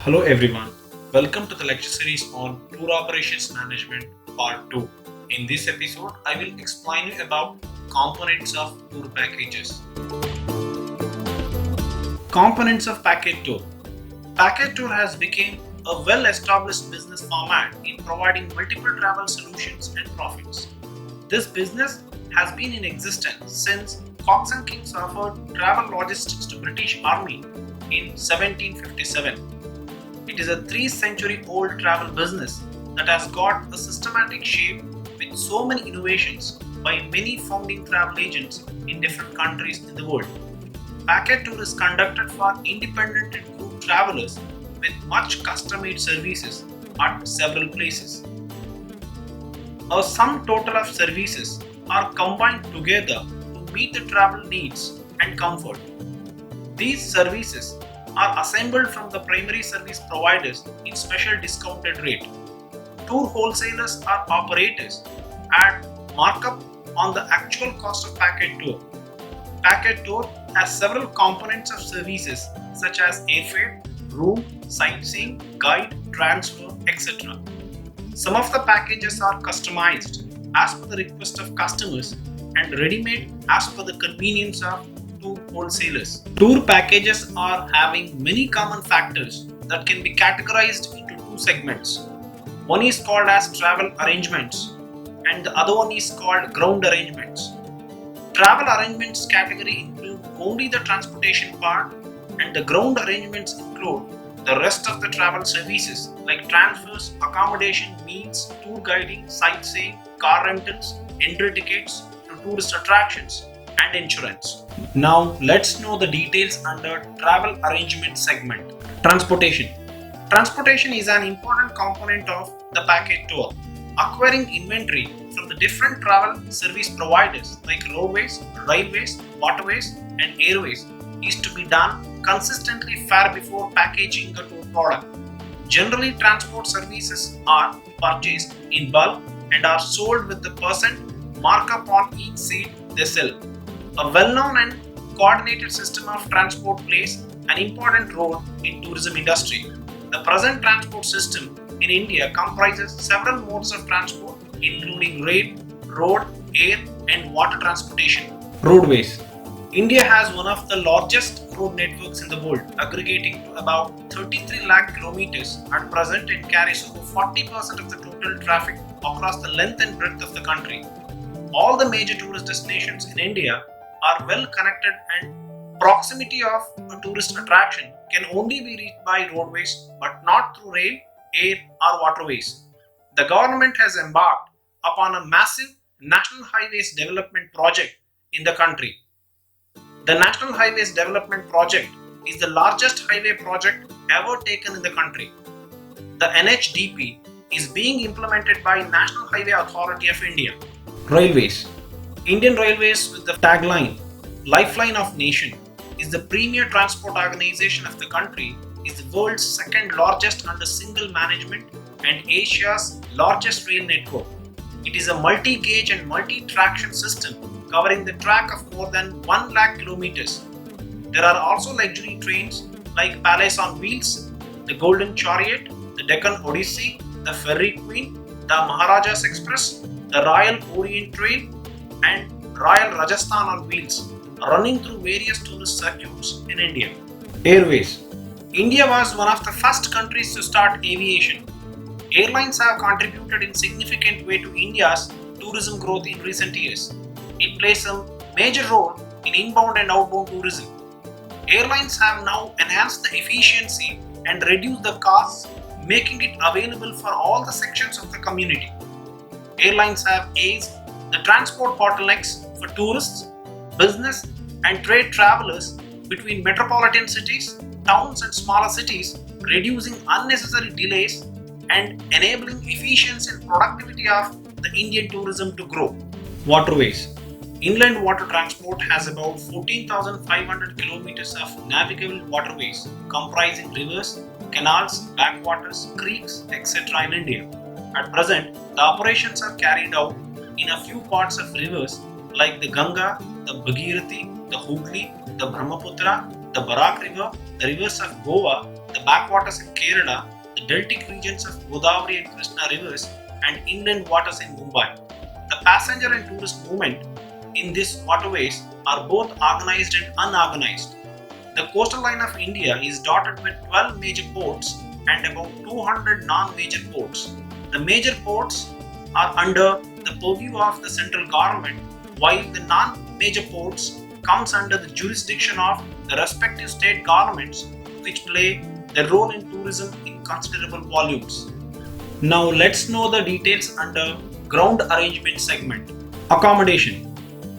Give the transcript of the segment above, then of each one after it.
Hello everyone, welcome to the lecture series on Tour Operations Management Part 2. In this episode, I will explain you about components of tour packages. Components of package tour. Package tour has become a well-established business format in providing multiple travel solutions and profits. This business has been in existence since Cox and Kings offered travel logistics to British Army in 1757. It is a 3-century-old travel business that has got a systematic shape with so many innovations by many founding travel agents in different countries in the world. Package tour is conducted for independent and group travelers with much custom-made services at several places. A sum total of services are combined together to meet the travel needs and comfort. These services are assembled from the primary service providers in special discounted rate. Tour wholesalers or operators add markup on the actual cost of package tour. Package tour has several components of services such as airfare, room, sightseeing, guide, transfer, etc. Some of the packages are customized as per the request of customers and ready-made as per the convenience of tour wholesalers. Tour packages are having many common factors that can be categorized into two segments. One is called as travel arrangements and the other one is called ground arrangements. Travel arrangements category include only the transportation part, and the ground arrangements include the rest of the travel services like transfers, accommodation, meals, tour guiding, sightseeing, car rentals, entry tickets to tourist attractions, and insurance. Now let's know the details under travel arrangement segment. Transportation. Transportation is an important component of the package tour. Acquiring inventory from the different travel service providers like roadways, railways, waterways, and airways is to be done consistently far before packaging the tour product. Generally, transport services are purchased in bulk and are sold with the % markup on each seat they sell. A well-known and coordinated system of transport plays an important role in tourism industry. The present transport system in India comprises several modes of transport including rail, road, air and water transportation. Roadways. India has one of the largest road networks in the world, aggregating to about 33 lakh kilometers at present and carries over 40% of the total traffic across the length and breadth of the country. All the major tourist destinations in India are well connected and proximity of a tourist attraction can only be reached by roadways but not through rail, air or waterways. The government has embarked upon a massive National Highways Development Project in the country. The National Highways Development Project is the largest highway project ever taken in the country. The NHDP is being implemented by National Highway Authority of India. Railways. Indian Railways with the tagline Lifeline of Nation is the premier transport organization of the country, is the world's second largest under single management and Asia's largest rail network. It is a multi-gauge and multi-traction system covering the track of more than 1 lakh kilometers. There are also luxury trains like Palace on Wheels, the Golden Chariot, the Deccan Odyssey, the Ferry Queen, the Maharajas Express, the Royal Orient Train and Royal Rajasthan on Wheels running through various tourist circuits in India. Airways. India was one of the first countries to start aviation. Airlines have contributed in significant way to India's tourism growth in recent years. It plays a major role in inbound and outbound tourism. Airlines have now enhanced the efficiency and reduced the costs, making it available for all the sections of the community. Airlines have eased the transport bottlenecks for tourists, business and trade travelers between metropolitan cities, towns and smaller cities, reducing unnecessary delays and enabling efficiency and productivity of the Indian tourism to grow. Waterways. Inland water transport has about 14,500 kilometers of navigable waterways comprising rivers, canals, backwaters, creeks, etc. in India. At present, the operations are carried out in a few parts of rivers like the Ganga, the Bhagirathi, the Hooghly, the Brahmaputra, the Barak River, the rivers of Goa the backwaters in Kerala, the deltic regions of Godavari and Krishna rivers, and inland waters in Mumbai. The passenger and tourist movement in these waterways are both organized and unorganized. The coastal line of India is dotted with 12 major ports and about 200 non-major ports. The major ports are under the purview of the central government, while the non-major ports comes under the jurisdiction of the respective state governments, which play their role in tourism in considerable volumes. Now let's know the details under ground arrangement segment. Accommodation.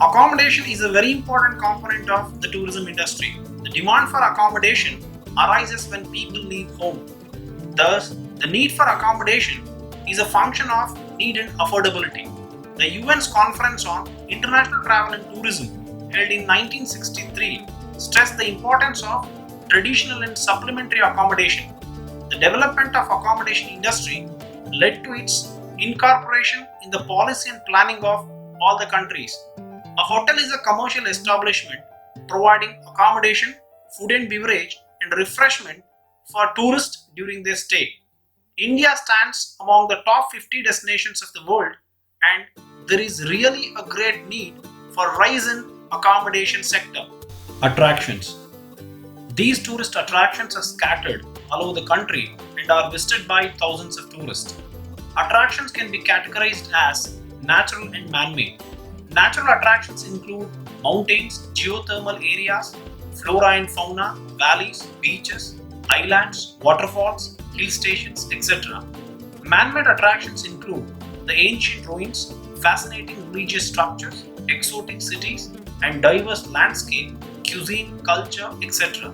Accommodation is a very important component of the tourism industry. The demand for accommodation arises when people leave home. Thus, the need for accommodation is a function of need and affordability. The UN's Conference on International Travel and Tourism, held in 1963, stressed the importance of traditional and supplementary accommodation. The development of accommodation industry led to its incorporation in the policy and planning of all the countries. A hotel is a commercial establishment providing accommodation, food and beverage, and refreshment for tourists during their stay. India stands among the top 50 destinations of the world, and there is really a great need for rise in accommodation sector. Attractions. These tourist attractions are scattered all over the country and are visited by thousands of tourists. Attractions can be categorized as natural and man-made. Natural attractions include mountains, geothermal areas, flora and fauna, valleys, beaches, islands, waterfalls, hill stations, etc. Man-made attractions include the ancient ruins, fascinating religious structures, exotic cities, and diverse landscape, cuisine, culture, etc.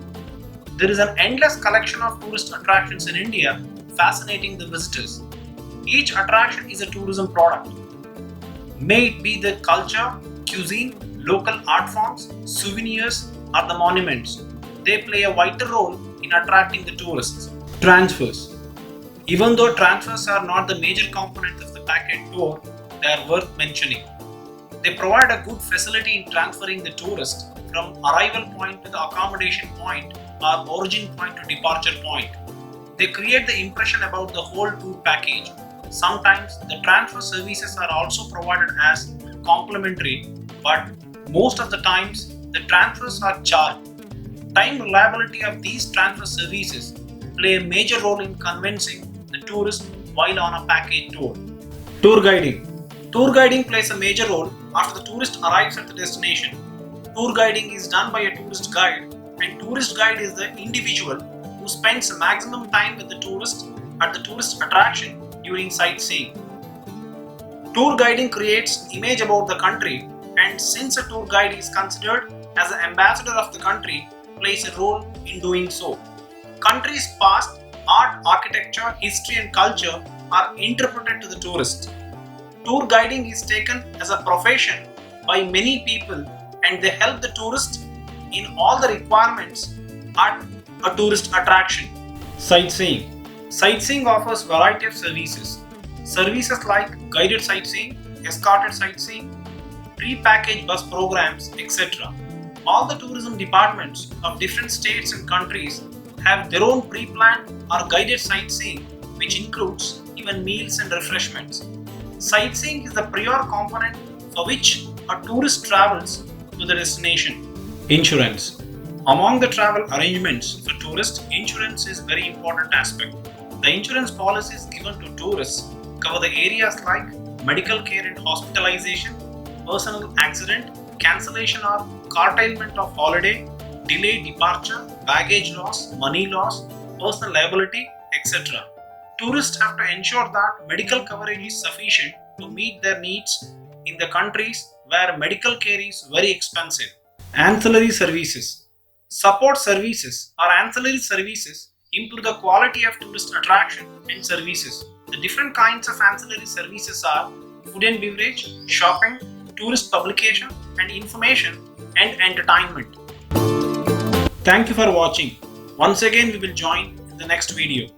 There is an endless collection of tourist attractions in India, fascinating the visitors. Each attraction is a tourism product. May it be the culture, cuisine, local art forms, souvenirs, or the monuments. They play a vital role in attracting the tourists. Transfers. Even though transfers are not the major component of the package tour, they are worth mentioning. They provide a good facility in transferring the tourist from arrival point to the accommodation point or origin point to departure point. They create the impression about the whole tour package. Sometimes the transfer services are also provided as complimentary, but most of the times the transfers are charged. Time reliability of these transfer services play a major role in convincing the tourist while on a package tour. Tour guiding. Tour guiding plays a major role after the tourist arrives at the destination. Tour guiding is done by a tourist guide, and tourist guide is the individual who spends maximum time with the tourist at the tourist attraction during sightseeing. Tour guiding creates image about the country, and since a tour guide is considered as an ambassador of the country, plays a role in doing so. Country's past, art, architecture, history and culture are interpreted to the tourist. Tour guiding is taken as a profession by many people, and they help the tourist in all the requirements at a tourist attraction. Sightseeing. Sightseeing offers variety of services. Services like guided sightseeing, escorted sightseeing, pre-packaged bus programs, etc. All the tourism departments of different states and countries have their own pre-planned or guided sightseeing, which includes even meals and refreshments. Sightseeing is the prior component for which a tourist travels to the destination. Insurance. Among the travel arrangements for tourists, insurance is a very important aspect. The insurance policies given to tourists cover the areas like medical care and hospitalization, personal accident, cancellation or curtailment of holiday, delayed departure, baggage loss, money loss, personal liability, etc. Tourists have to ensure that medical coverage is sufficient to meet their needs in the countries where medical care is very expensive. Ancillary services. Support services or ancillary services improve the quality of tourist attraction and services. The different kinds of ancillary services are food and beverage, shopping, tourist publication and information, and entertainment. Thank you for watching. Once again we will join in the next video.